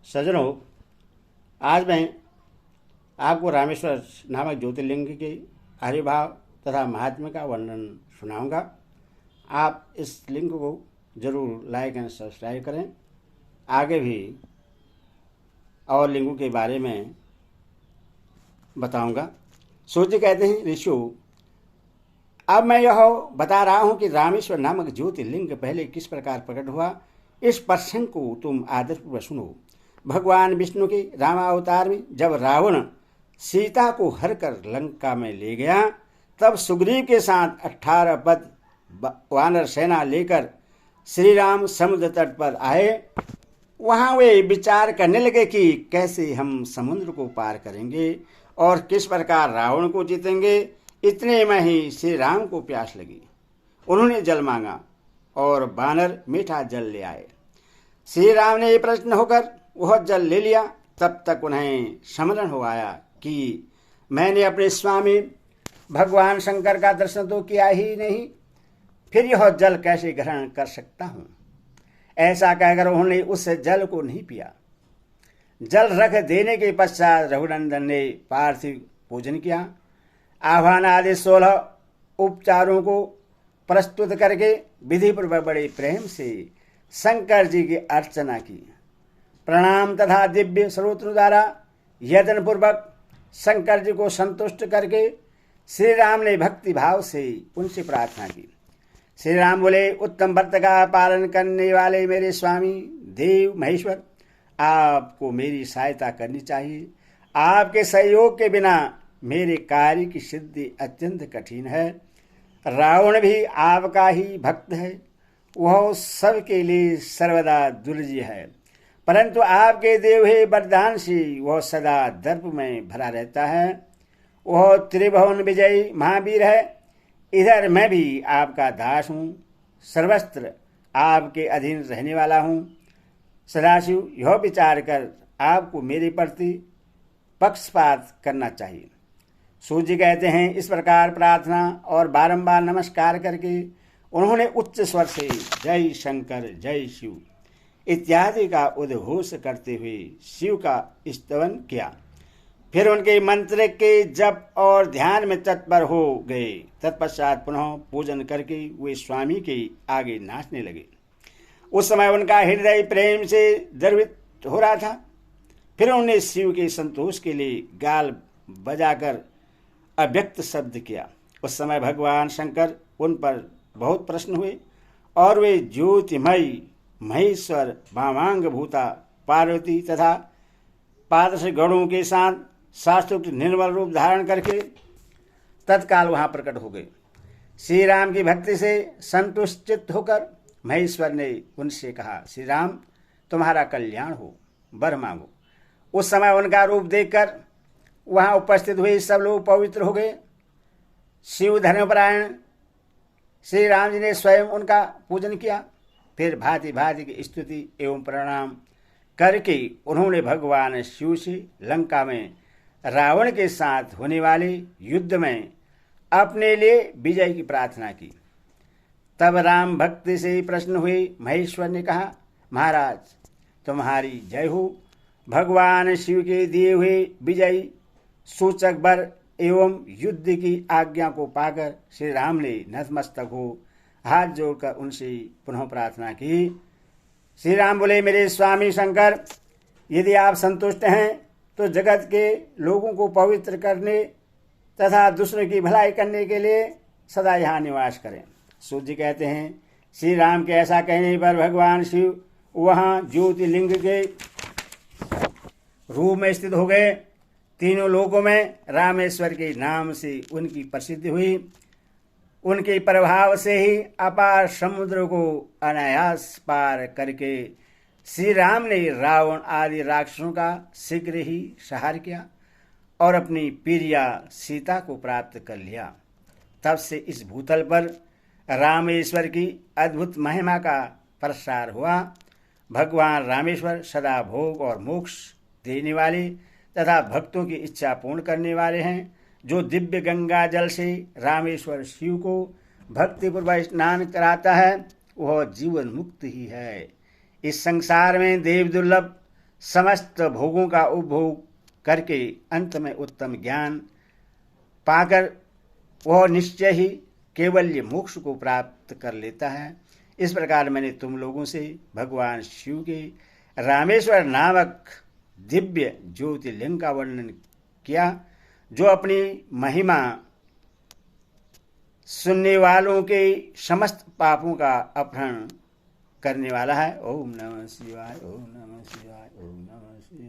सज्जनों, आज मैं आपको रामेश्वर नामक ज्योतिर्लिंग के आविर्भाव तथा महात्म्य का वर्णन सुनाऊंगा। आप इस लिंक को जरूर लाइक एंड सब्सक्राइब करें। आगे भी और लिंगों के बारे में बताऊंगा। सूर्य कहते हैं, ऋषियों, अब मैं यह बता रहा हूं कि रामेश्वर नामक ज्योतिर्लिंग पहले किस प्रकार प्रकट हुआ। इस प्रसंग को तुम आदरपूर्वक सुनो। भगवान विष्णु के रामावतार में जब रावण सीता को हर कर लंका में ले गया, तब सुग्रीव के साथ 18 पद वानर सेना लेकर श्री राम समुद्र तट पर आए। वहां वे विचार करने लगे कि कैसे हम समुद्र को पार करेंगे और किस प्रकार रावण को जीतेंगे। इतने में ही श्री राम को प्यास लगी। उन्होंने जल मांगा और वानर मीठा जल ले आए। श्री राम ने प्रसन्न होकर वह जल ले लिया। तब तक उन्हें स्मरण हो आया कि मैंने अपने स्वामी भगवान शंकर का दर्शन तो किया ही नहीं, फिर यह जल कैसे ग्रहण कर सकता हूं। ऐसा कहकर उन्होंने उस जल को नहीं पिया। जल रख देने के पश्चात रघुनंदन ने पार्थिव पूजन किया। आह्वान आदि 16 उपचारों को प्रस्तुत करके विधिपूर्वक बड़े प्रेम से शंकर जी की अर्चना की। प्रणाम तथा दिव्य स्रोत्र द्वारा यत्न पूर्वक शंकर जी को संतुष्ट करके श्री राम ने भक्ति भाव से उनसे प्रार्थना की। श्री राम बोले, उत्तम व्रत का पालन करने वाले मेरे स्वामी देव महेश्वर, आपको मेरी सहायता करनी चाहिए। आपके सहयोग के बिना मेरे कार्य की सिद्धि अत्यंत कठिन है। रावण भी आपका ही भक्त है, वह सबके लिए सर्वदा दुर्जय है, परंतु आपके देव हे वरदान से वह सदा दर्प में भरा रहता है। वह त्रिभुवन विजयी महावीर है। इधर मैं भी आपका दास हूँ, सर्वस्त्र आपके अधीन रहने वाला हूँ। सदाशिव यह विचार कर आपको मेरे प्रति पक्षपात करना चाहिए। सूर्य कहते हैं, इस प्रकार प्रार्थना और बारंबार नमस्कार करके उन्होंने उच्च स्वर से जय शंकर जय शिव इत्यादि का उद्घोष करते हुए शिव का स्तवन किया। फिर उनके मंत्र के जप और ध्यान में तत्पर हो गए। तत्पश्चात पुनः पूजन करके वे स्वामी के आगे नाचने लगे। उस समय उनका हृदय प्रेम से द्रवित हो रहा था। फिर उन्होंने शिव के संतोष के लिए गाल बजाकर अव्यक्त शब्द किया। उस समय भगवान शंकर उन पर बहुत प्रसन्न हुए और वे ज्योतिमयी महेश्वर वामांग भूता पार्वती तथा पादश गणों के साथ शास्त्रोक्त निर्मल रूप धारण करके तत्काल वहां प्रकट हो गए। श्री राम की भक्ति से संतुष्ट होकर महेश्वर ने उनसे कहा, श्री राम, तुम्हारा कल्याण हो, वर मांगो। उस समय उनका रूप देखकर वहां उपस्थित हुए सब लोग पवित्र हो गए। शिव धर्मपरायण श्री राम जी ने स्वयं उनका पूजन किया। फिर भांति भांति की स्तुति एवं प्रणाम करके उन्होंने भगवान शिव से लंका में रावण के साथ होने वाले युद्ध में अपने लिए विजय की प्रार्थना की। तब राम भक्ति से प्रसन्न हुए। महेश्वर ने कहा, महाराज, तुम्हारी जय हो। भगवान शिव के दिए हुए विजय सूचक वर एवं युद्ध की आज्ञा को पाकर श्री राम ने नतमस्तक हो हाथ जोड़कर उनसे पुनः प्रार्थना की। श्री राम बोले, मेरे स्वामी शंकर, यदि आप संतुष्ट हैं तो जगत के लोगों को पवित्र करने तथा दूसरों की भलाई करने के लिए सदा यहाँ निवास करें। सूर्य कहते हैं, श्री राम के ऐसा कहने पर भगवान शिव वहाँ ज्योतिर्लिंग के रूप में स्थित हो गए। तीनों लोकों में रामेश्वर के नाम से उनकी प्रसिद्धि हुई। उनके प्रभाव से ही अपार समुद्र को अनायास पार करके श्री राम ने रावण आदि राक्षसों का शीघ्र ही संहार किया और अपनी प्रिया सीता को प्राप्त कर लिया। तब से इस भूतल पर रामेश्वर की अद्भुत महिमा का प्रसार हुआ। भगवान रामेश्वर सदा भोग और मोक्ष देने वाले तथा भक्तों की इच्छा पूर्ण करने वाले हैं। जो दिव्य गंगा जल से रामेश्वर शिव को भक्तिपूर्वक स्नान कराता है, वह जीवन मुक्त ही है। इस संसार में देव दुर्लभ समस्त भोगों का उपभोग करके अंत में उत्तम ज्ञान पाकर वह निश्चय ही केवल मोक्ष को प्राप्त कर लेता है। इस प्रकार मैंने तुम लोगों से भगवान शिव के रामेश्वर नामक दिव्य ज्योतिर्लिंग का वर्णन किया, जो अपनी महिमा सुनने वालों के समस्त पापों का अपहरण करने वाला है। ओम नमः शिवाय, ओम नमः शिवाय, ओम नमः शिवाय।